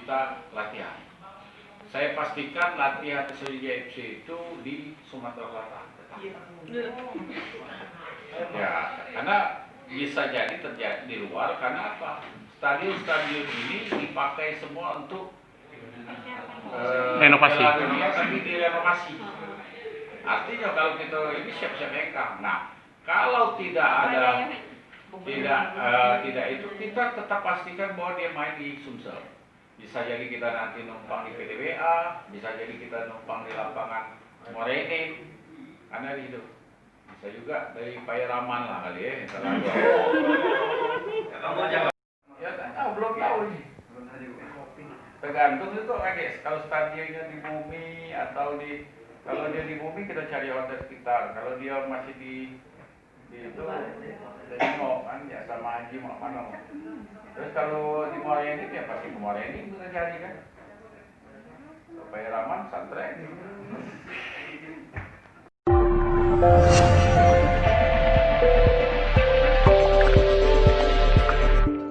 kita latihan. Saya pastikan latihan Sriwijaya FC itu di Sumatera Selatan. Ya, karena bisa jadi terjadi di luar karena apa? Stadion-stadion ini dipakai semua untuk renovasi. Dunia, tapi direnovasi. Artinya kalau kita ini siap-siap hengkang. Nah, kalau tidak ada tidak itu kita tetap pastikan bahwa dia main di Sumsel. Bisa jadi kita nanti numpang di PDWA, bisa jadi kita numpang di lapangan Morenin, karena di situ. Bisa juga dari Pairaman lah kali ya. Ya kan tahu, belum tahu nih. Tergantung itu guys, kalau stadionnya di bumi atau kalau dia di bumi kita cari hotel sekitar, kalau dia masih di itu tengok kan ya sama Haji mana. Terus kalau di Muara ini ya pasti ke Muara ini kita cari kan. Supaya Raman santren.